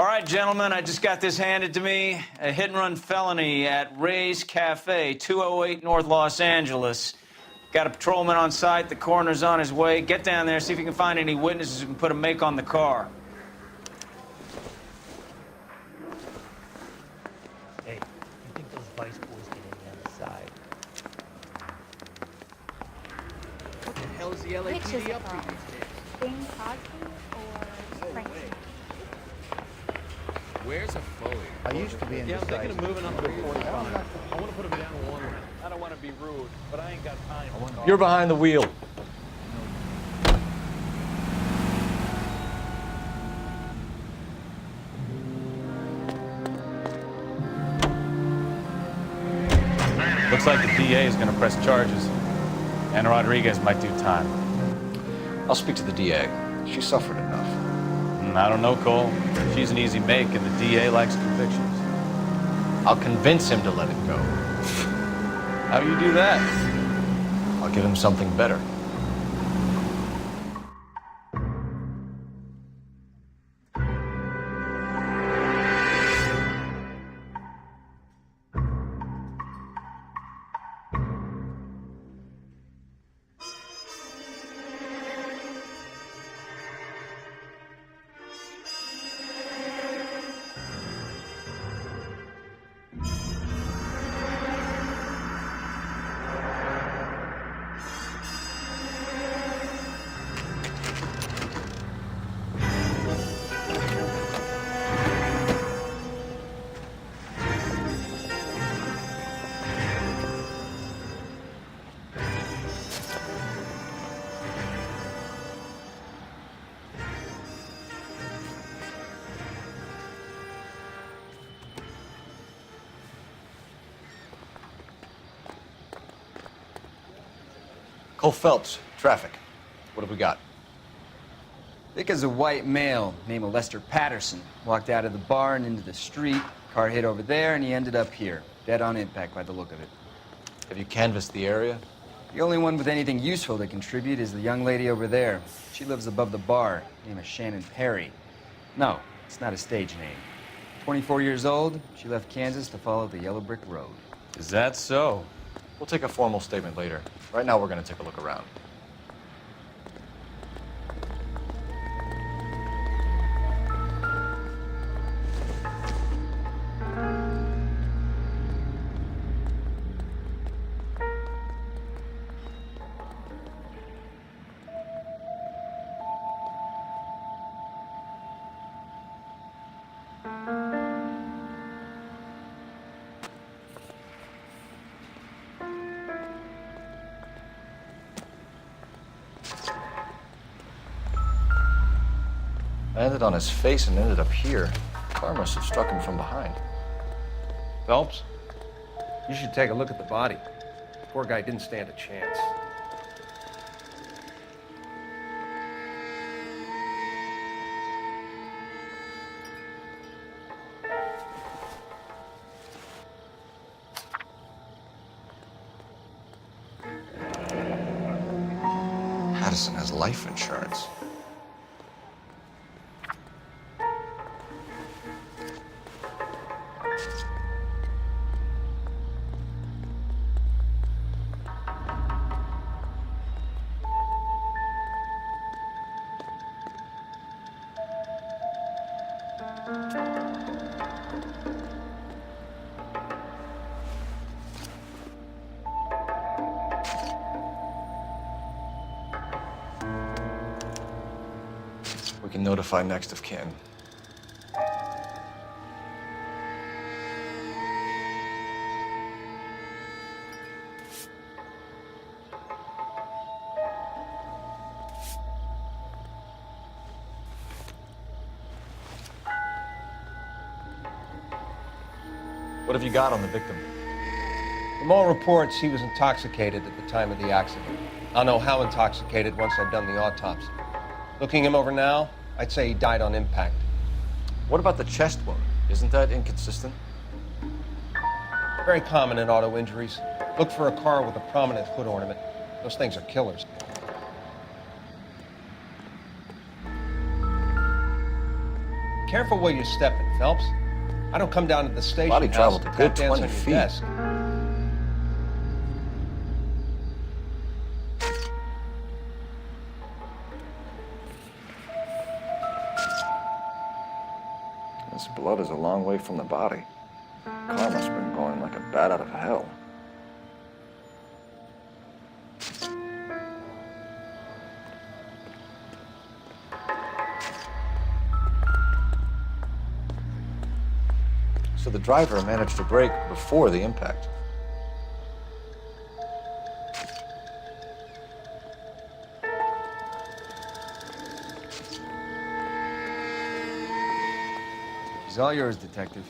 All right, gentlemen, I just got this handed to me. A hit-and-run felony at Ray's Cafe, 208 North Los Angeles. Got a patrolman on site. The coroner's on his way. Get down there, see if you can find any witnesses who can put a make on the car. Hey, you think those Vice boys get in on the side? What the hell is the LAPD up to these days? Bing Crosby or Frank? Where's a Foley? I used to be in this side. I'm moving up to 45. I want to put him down to 1 lane. I don't want to be rude, but I ain't got time. You're behind the wheel. Looks like the DA is going to press charges. And Rodriguez might do time. I'll speak to the DA. She suffered enough. I don't know, Cole. She's an easy make, and the DA likes convictions. I'll convince him to let it go. How do you do that? I'll give him something better. Cole Phelps, traffic. What have we got? Vic is a white male named Lester Patterson. Walked out of the bar and into the street. Car hit over there, and he ended up here. Dead on impact by the look of it. Have you canvassed the area? The only one with anything useful to contribute is the young lady over there. She lives above the bar. Name is Shannon Perry. No, it's not a stage name. 24 years old, she left Kansas to follow the yellow brick road. Is that so? We'll take a formal statement later. Right now, we're going to take a look around. Landed on his face and ended up here. The car must have struck him from behind. Phelps, you should take a look at the body. Poor guy didn't stand a chance. Patterson has life insurance. We can notify next of kin. What have you got on the victim? From all reports, he was intoxicated at the time of the accident. I'll know how intoxicated once I've done the autopsy. Looking him over now, I'd say he died on impact. What about the chest wound? Isn't that inconsistent? Very common in auto injuries. Look for a car with a prominent hood ornament. Those things are killers. Careful where you're stepping, Phelps. I don't come down to the station Body house traveled and a good tap dance 20 on your feet. desk. This blood is a long way from the body. Car must have been going like a bat out of hell. So the driver managed to brake before the impact. He's all yours, Detective.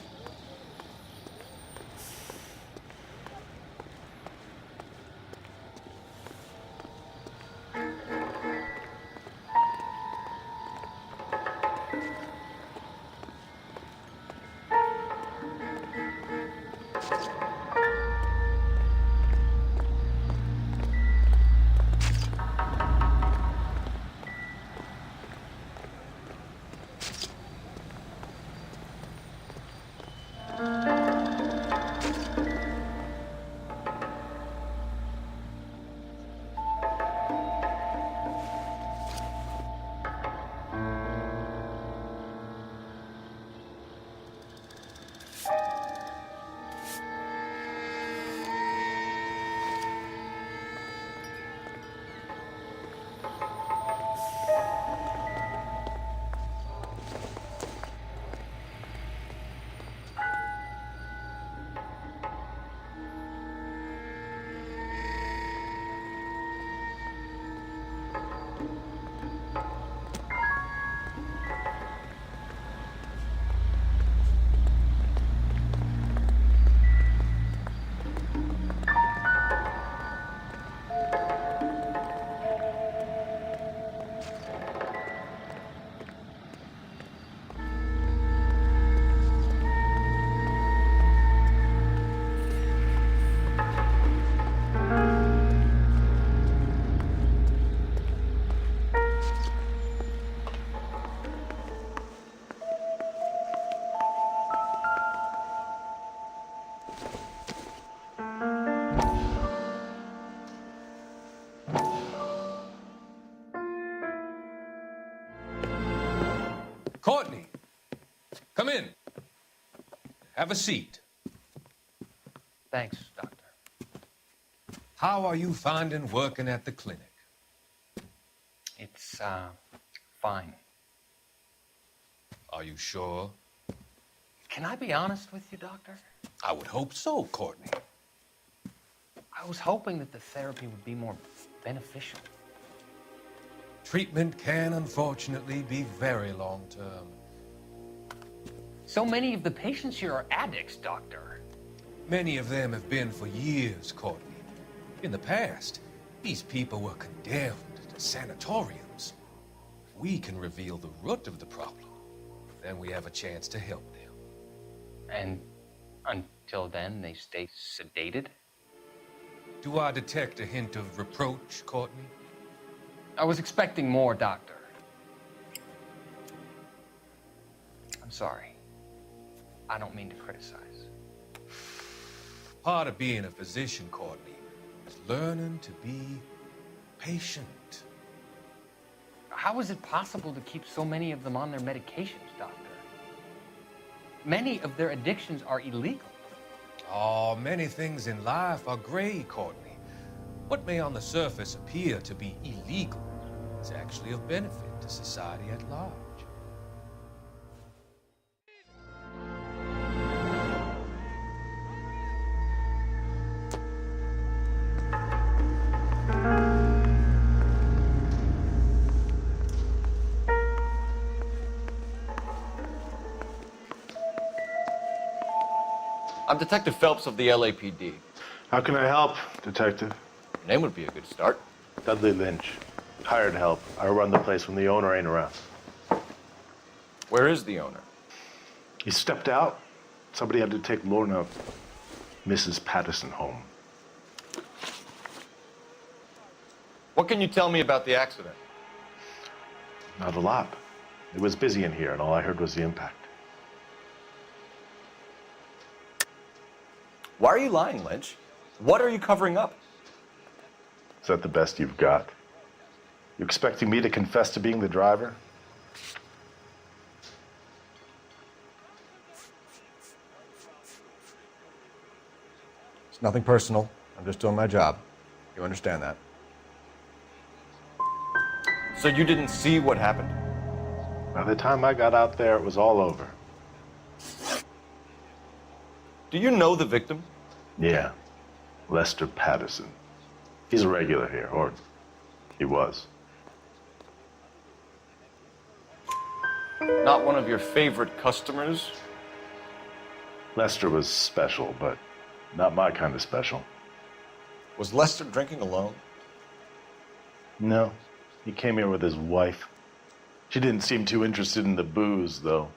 Courtney, come in. Have a seat. Thanks, Doctor. How are you finding working at the clinic? It's, fine. Are you sure? Can I be honest with you, Doctor? I would hope so, Courtney. I was hoping that the therapy would be more beneficial. Treatment can, unfortunately, be very long-term. So many of the patients here are addicts, Doctor. Many of them have been for years, Courtney. In the past, these people were condemned to sanatoriums. If we can reveal the root of the problem, then we have a chance to help them. And until then, they stay sedated? Do I detect a hint of reproach, Courtney? I was expecting more, Doctor. I'm sorry. I don't mean to criticize. Part of being a physician, Courtney, is learning to be patient. How is it possible to keep so many of them on their medications, Doctor? Many of their addictions are illegal. Oh, many things in life are gray, Courtney. What may on the surface appear to be illegal is actually of benefit to society at large. I'm Detective Phelps of the LAPD. How can I help, Detective? Your name would be a good start. Dudley Lynch. Hired help. I run the place when the owner ain't around. Where is the owner? He stepped out. Somebody had to take Lorna, Mrs. Patterson, home. What can you tell me about the accident? Not a lot. It was busy in here, and all I heard was the impact. Why are you lying, Lynch? What are you covering up? Is that the best you've got? You expecting me to confess to being the driver? It's nothing personal. I'm just doing my job. You understand that? So you didn't see what happened? By the time I got out there, it was all over. Do you know the victim? Yeah, Lester Patterson. He's a regular here, or he was. Not one of your favorite customers? Lester was special, but not my kind of special. Was Lester drinking alone? No, he came here with his wife. She didn't seem too interested in the booze, though.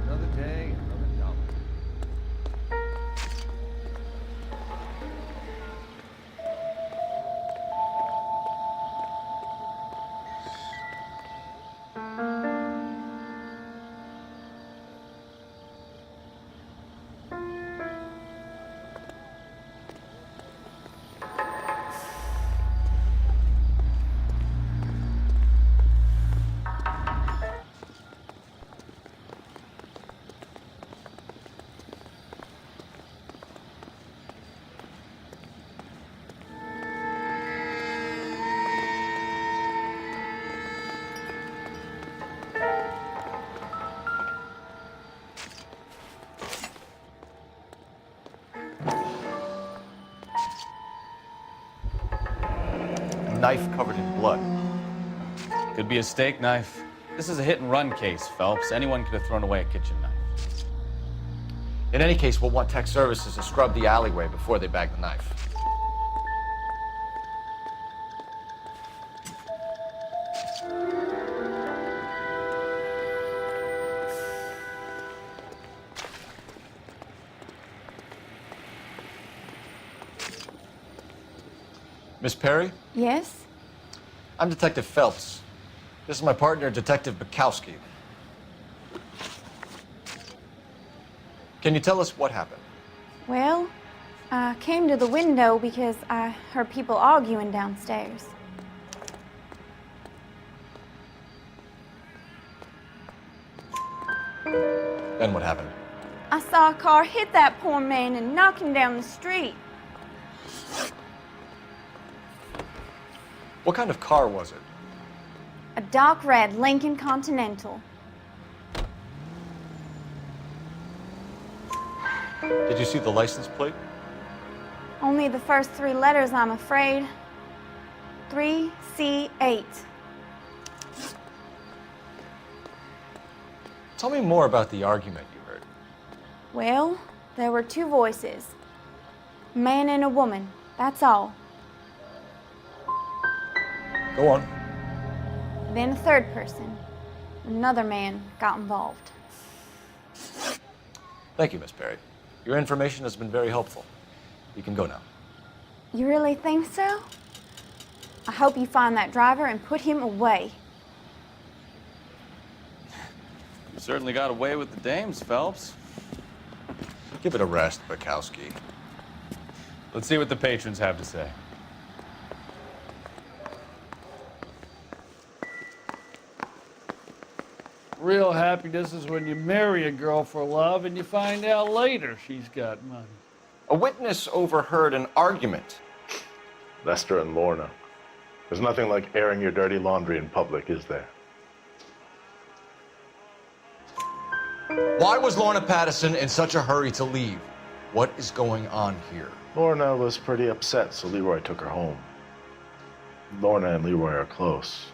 Another day, another dollar. A knife covered in blood. Could be a steak knife. This is a hit-and-run case, Phelps. Anyone could have thrown away a kitchen knife. In any case, we'll want tech services to scrub the alleyway before they bag the knife. Miss Perry? Yes? I'm Detective Phelps. This is my partner, Detective Bukowski. Can you tell us what happened? Well, I came to the window because I heard people arguing downstairs. Then what happened? I saw a car hit that poor man and knock him down the street. What kind of car was it? A dark red Lincoln Continental. Did you see the license plate? Only the first 3 letters, I'm afraid. 3C8. Tell me more about the argument you heard. Well, there were 2 voices. A man and a woman, that's all. Go on. Then a 3rd person. Another man got involved. Thank you, Miss Perry. Your information has been very helpful. You can go now. You really think so? I hope you find that driver and put him away. You certainly got away with the dames, Phelps. Give it a rest, Bukowski. Let's see what the patrons have to say. Real happiness is when you marry a girl for love and you find out later she's got money. A witness overheard an argument. Lester and Lorna. There's nothing like airing your dirty laundry in public, is there? Why was Lorna Pattison in such a hurry to leave? What is going on here? Lorna was pretty upset, so Leroy took her home. Lorna and Leroy are close.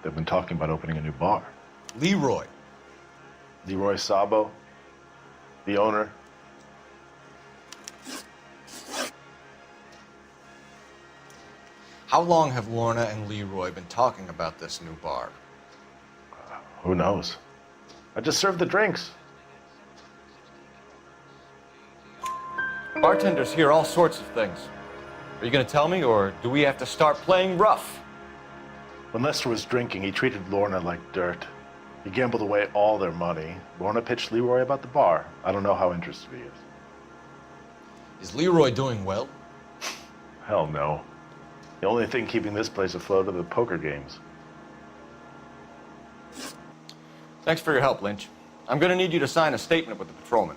They've been talking about opening a new bar. Leroy? Leroy Sabo, the owner. How long have Lorna and Leroy been talking about this new bar? Who knows? I just served the drinks. Bartenders hear all sorts of things. Are you going to tell me, or do we have to start playing rough? When Lester was drinking, he treated Lorna like dirt. He gambled away all their money. Lorna pitched Leroy about the bar. I don't know how interested he is. Is Leroy doing well? Hell no. The only thing keeping this place afloat are the poker games. Thanks for your help, Lynch. I'm going to need you to sign a statement with the patrolman.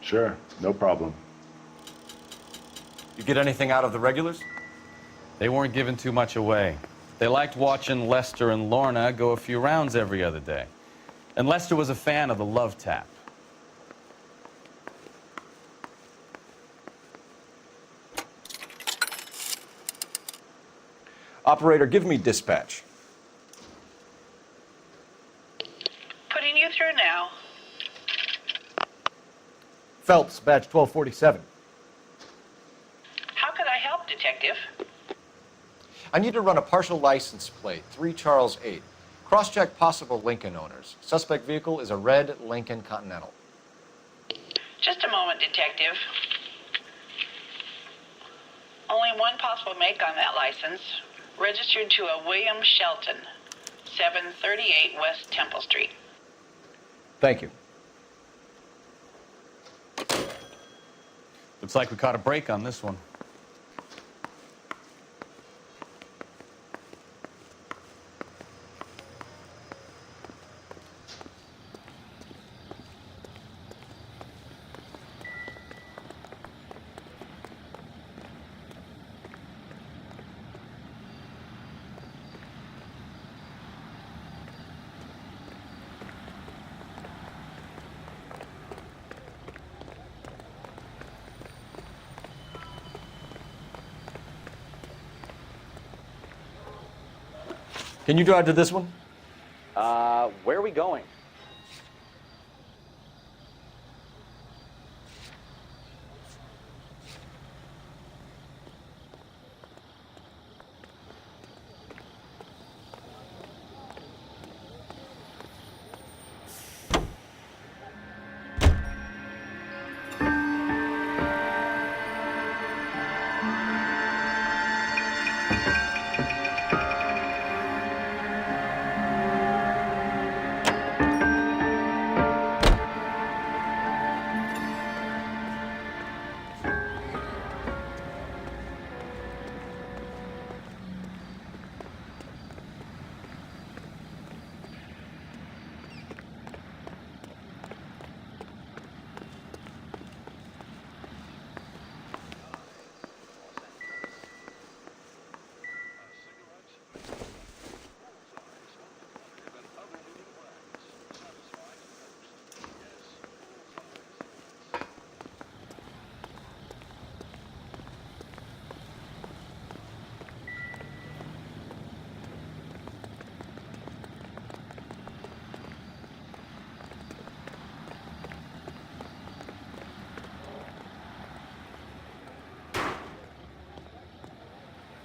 Sure, no problem. You get anything out of the regulars? They weren't giving too much away. They liked watching Lester and Lorna go a few rounds every other day. And Lester was a fan of the love tap. Operator, give me dispatch. Putting you through now. Phelps, badge 1247. How could I help, Detective? I need to run a partial license plate, 3 Charles 8. Cross-check possible Lincoln owners. Suspect vehicle is a red Lincoln Continental. Just a moment, Detective. Only one possible make on that license. Registered to a William Shelton, 738 West Temple Street. Thank you. Looks like we caught a break on this one. Can you drive to this one? Where are we going?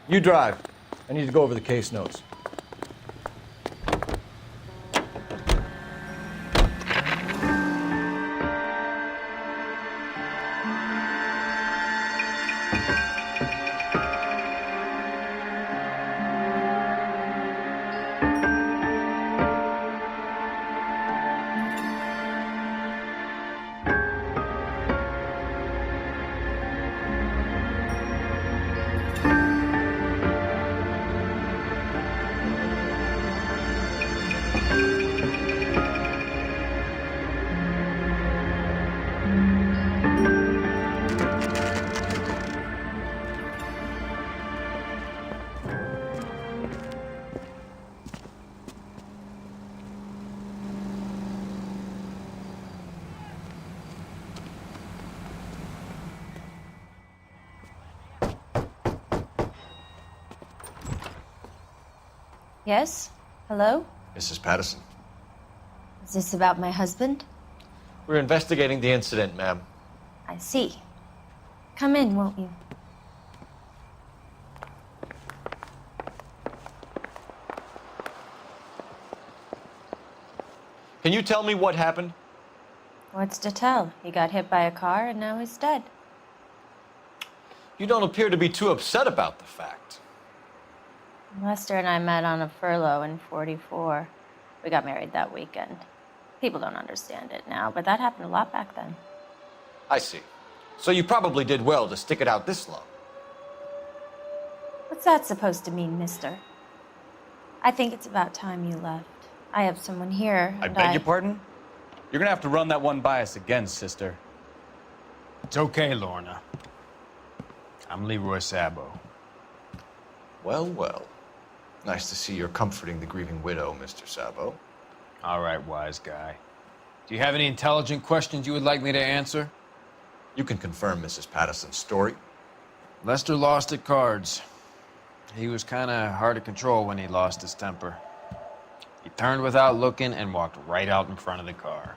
You drive. I need to go over the case notes. Yes? Hello? Mrs. Patterson. Is this about my husband? We're investigating the incident, ma'am. I see. Come in, won't you? Can you tell me what happened? What's to tell? He got hit by a car and now he's dead. You don't appear to be too upset about the fact. Lester and I met on a furlough in '44. We got married that weekend. People don't understand it now, but that happened a lot back then. I see. So you probably did well to stick it out this long. What's that supposed to mean, mister? I think it's about time you left. I have someone here. I beg your pardon? You're gonna have to run that one by us again, sister. It's okay, Lorna. I'm Leroy Sabo. Well, well. Nice to see you're comforting the grieving widow, Mr. Sabo. All right, wise guy. Do you have any intelligent questions you would like me to answer? You can confirm Mrs. Patterson's story. Lester lost at cards. He was kind of hard to control when he lost his temper. He turned without looking and walked right out in front of the car.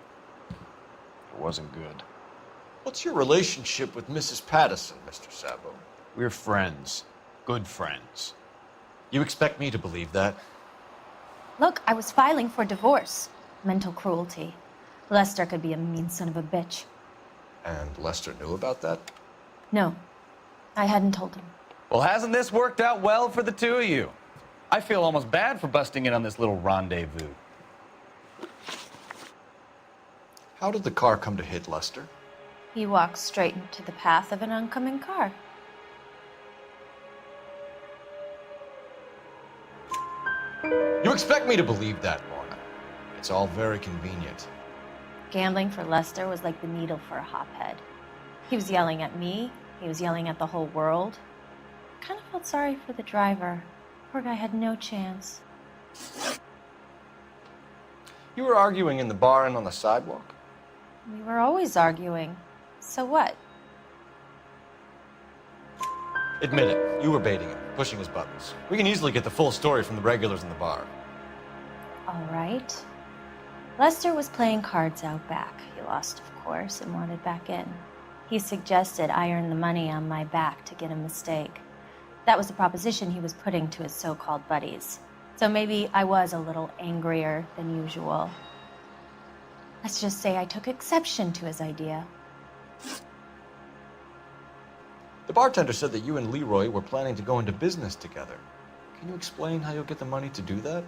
It wasn't good. What's your relationship with Mrs. Patterson, Mr. Sabo? We're friends. Good friends. You expect me to believe that? Look, I was filing for divorce. Mental cruelty. Lester could be a mean son of a bitch. And Lester knew about that? No, I hadn't told him. Well, hasn't this worked out well for the two of you? I feel almost bad for busting in on this little rendezvous. How did the car come to hit Lester? He walked straight into the path of an oncoming car. You expect me to believe that, Lorna? It's all very convenient. Gambling for Lester was like the needle for a hophead. He was yelling at me. He was yelling at the whole world. I kind of felt sorry for the driver. Poor guy had no chance. You were arguing in the bar and on the sidewalk? We were always arguing. So what? Admit it. You were baiting him, pushing his buttons. We can easily get the full story from the regulars in the bar. All right. Lester was playing cards out back. He lost, of course, and wanted back in. He suggested I earn the money on my back to get a mistake. That was the proposition he was putting to his so-called buddies. So maybe I was a little angrier than usual. Let's just say I took exception to his idea. The bartender said that you and Leroy were planning to go into business together. Can you explain how you'll get the money to do that?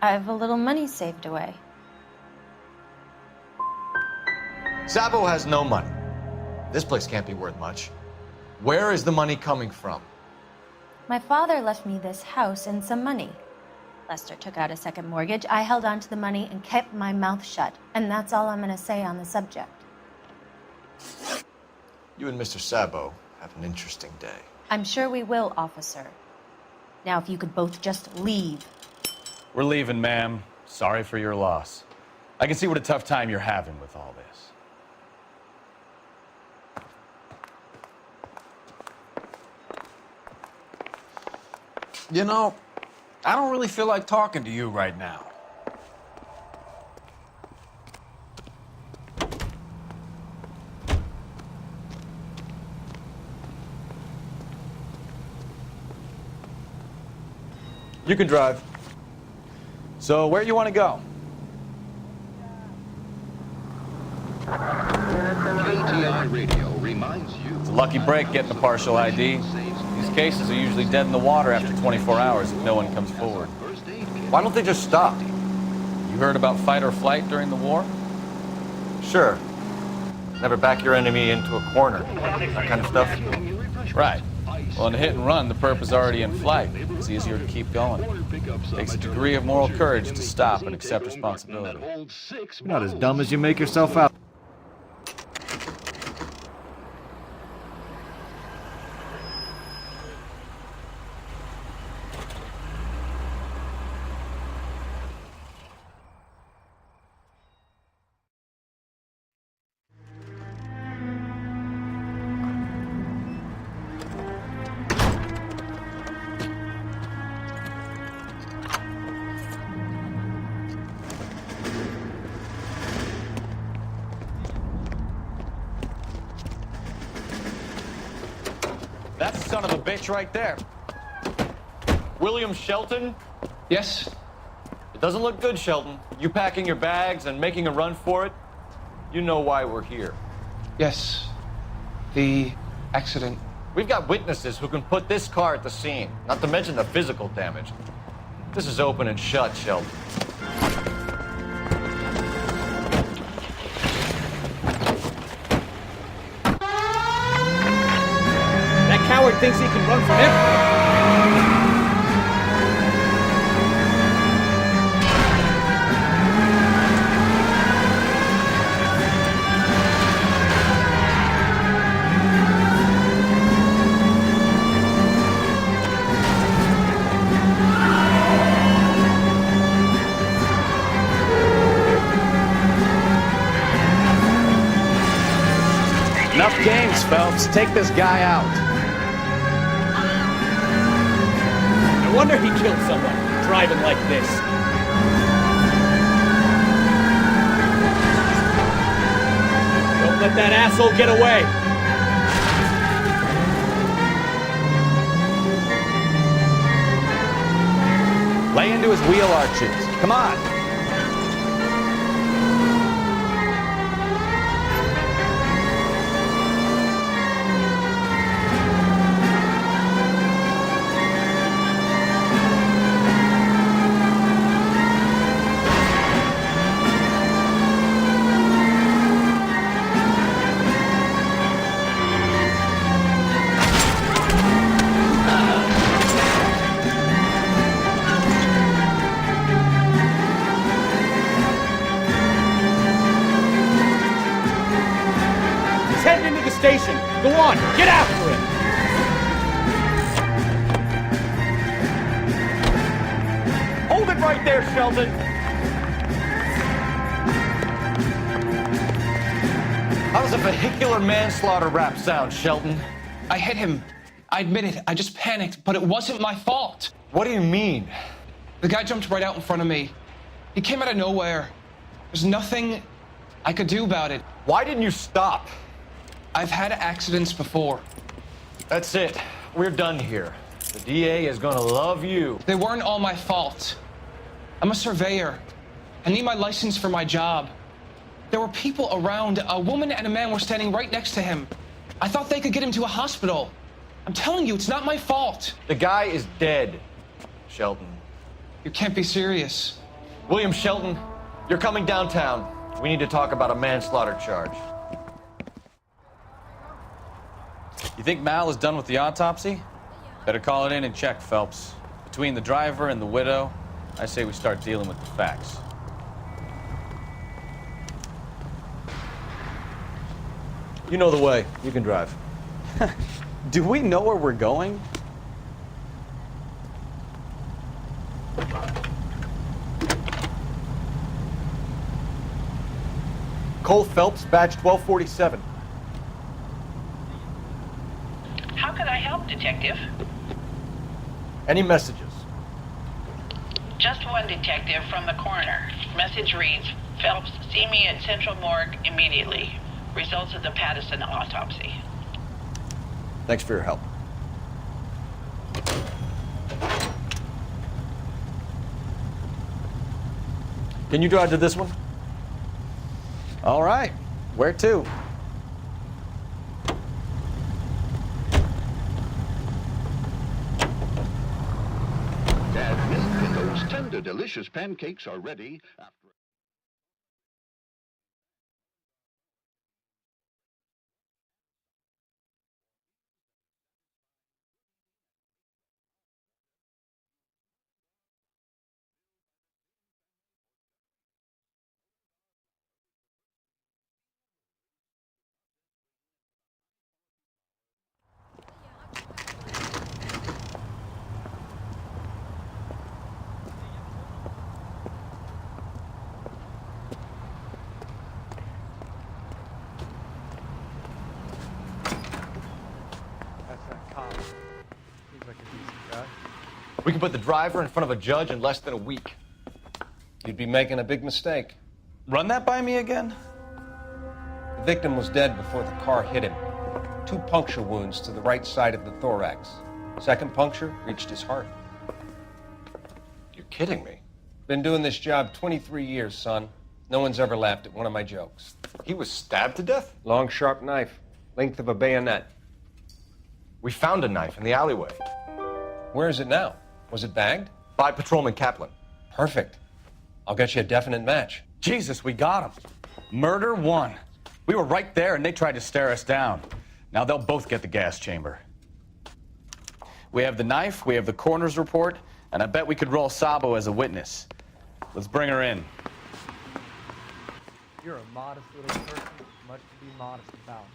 I have a little money saved away. Sabo has no money. This place can't be worth much. Where is the money coming from? My father left me this house and some money. Lester took out a second mortgage. I held on to the money and kept my mouth shut. And that's all I'm going to say on the subject. You and Mr. Sabo have an interesting day. I'm sure we will, officer. Now, if you could both just leave. We're leaving, ma'am. Sorry for your loss. I can see what a tough time you're having with all this. You know, I don't really feel like talking to you right now. You can drive. So where you want to go? KTI Radio reminds you. It's a lucky break getting a partial ID. These cases are usually dead in the water after 24 hours if no one comes forward. Why don't they just stop? You heard about fight or flight during the war? Sure. Never back your enemy into a corner. That kind of stuff. Right. Well, in a hit and run, the perp is already in flight. It's easier to keep going. Takes a degree of moral courage to stop and accept responsibility. You're not as dumb as you make yourself out. That's the son of a bitch right there. William Shelton? Yes? It doesn't look good, Shelton. You packing your bags and making a run for it? You know why we're here. Yes. The accident. We've got witnesses who can put this car at the scene, not to mention the physical damage. This is open and shut, Shelton. That coward thinks he can run from everything. Enough games, Phelps. Take this guy out. No wonder he killed someone driving like this. Don't let that asshole get away. Lay into his wheel arches. Come on. Station. Go on, get after him. Hold it right there, Shelton. How does a vehicular manslaughter rap sound, Shelton? I hit him. I admit it. I just panicked, but it wasn't my fault. What do you mean? The guy jumped right out in front of me. He came out of nowhere. There's nothing I could do about it. Why didn't you stop? I've had accidents before. That's it. We're done here. The DA is gonna love you. They weren't all my fault. I'm a surveyor. I need my license for my job. There were people around. A woman and a man were standing right next to him. I thought they could get him to a hospital. I'm telling you, it's not my fault. The guy is dead, Shelton. You can't be serious. William Shelton, you're coming downtown. We need to talk about a manslaughter charge. You think Mal is done with the autopsy? Better call it in and check, Phelps. Between the driver and the widow, I say we start dealing with the facts. You know the way. You can drive. Do we know where we're going? Cole Phelps, badge 1247. How can I help, Detective? Any messages? Just one, Detective, from the coroner. Message reads, Phelps, see me at Central Morgue immediately. Results of the Pattison autopsy. Thanks for your help. Can you drive to this one? All right. Where to? Add milk and those tender, delicious pancakes are ready. We can put the driver in front of a judge in less than a week. You'd be making a big mistake. Run that by me again? The victim was dead before the car hit him. 2 puncture wounds to the right side of the thorax. Second puncture reached his heart. You're kidding me. Been doing this job 23 years, son. No one's ever laughed at one of my jokes. He was stabbed to death? Long, sharp knife, length of a bayonet. We found a knife in the alleyway. Where is it now? Was it bagged? By Patrolman Kaplan. Perfect. I'll get you a definite match. Jesus, we got him. Murder 1. We were right there and they tried to stare us down. Now they'll both get the gas chamber. We have the knife, we have the coroner's report, and I bet we could roll Sabo as a witness. Let's bring her in. You're a modest little person, much to be modest about.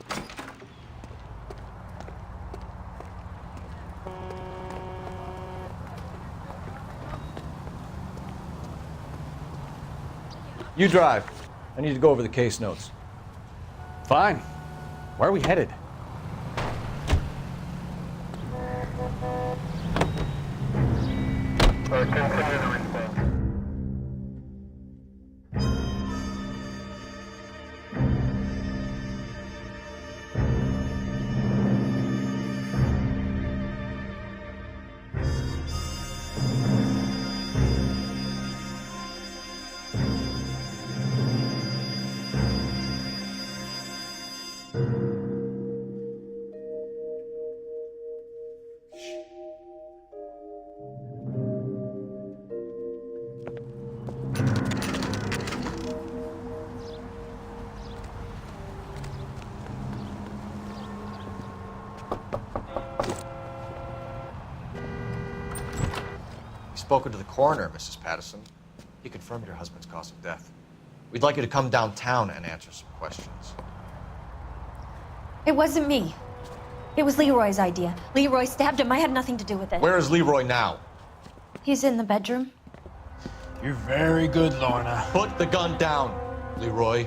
You drive. I need to go over the case notes. Fine. Where are we headed? Spoken to the coroner, Mrs. Patterson. He confirmed your husband's cause of death. We'd like you to come downtown and answer some questions. It wasn't me. It was Leroy's idea. Leroy stabbed him. I had nothing to do with it. Where is Leroy now? He's in the bedroom. You're very good, Lorna. Put the gun down, Leroy.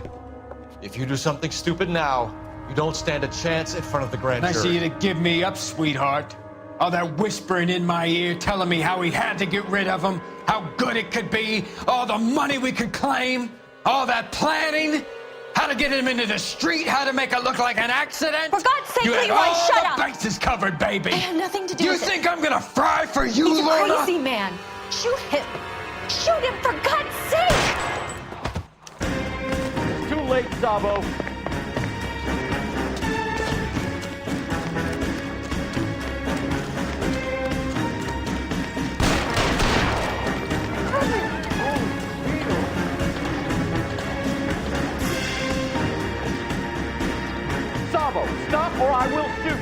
If you do something stupid now, you don't stand a chance in front of the grand Nice jury. of you to give me up, sweetheart. All that whispering in my ear telling me how we had to get rid of him, how good it could be, all the money we could claim, all that planning, how to get him into the street, how to make it look like an accident. For God's sake, you had Leroy, all shut the up. bases covered, baby. I have nothing to do You with it. think I'm gonna fry for you, He's a Lorna? crazy man. Shoot him. Shoot him, for God's sake. Too late, Sabo. Sabo, stop or I will shoot.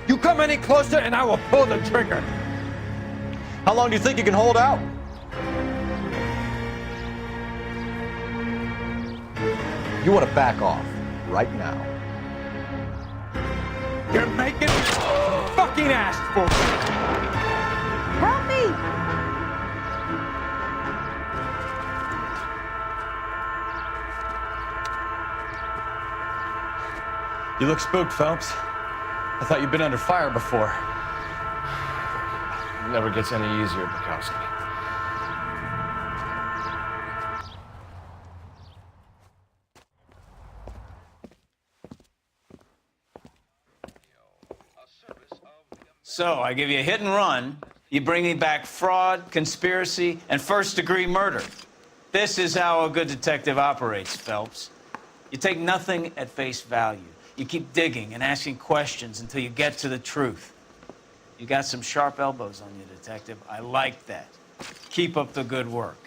You come any closer and I will pull the trigger. How long do you think you can hold out? You want to back off right now. You're making me fucking ask for it. Help me! You look spooked, Phelps. I thought you'd been under fire before. It never gets any easier, Bukowski. So, I give you a hit and run. You bring me back fraud, conspiracy, and first-degree murder. This is how a good detective operates, Phelps. You take nothing at face value. You keep digging and asking questions until you get to the truth. You got some sharp elbows on you, detective. I like that. Keep up the good work.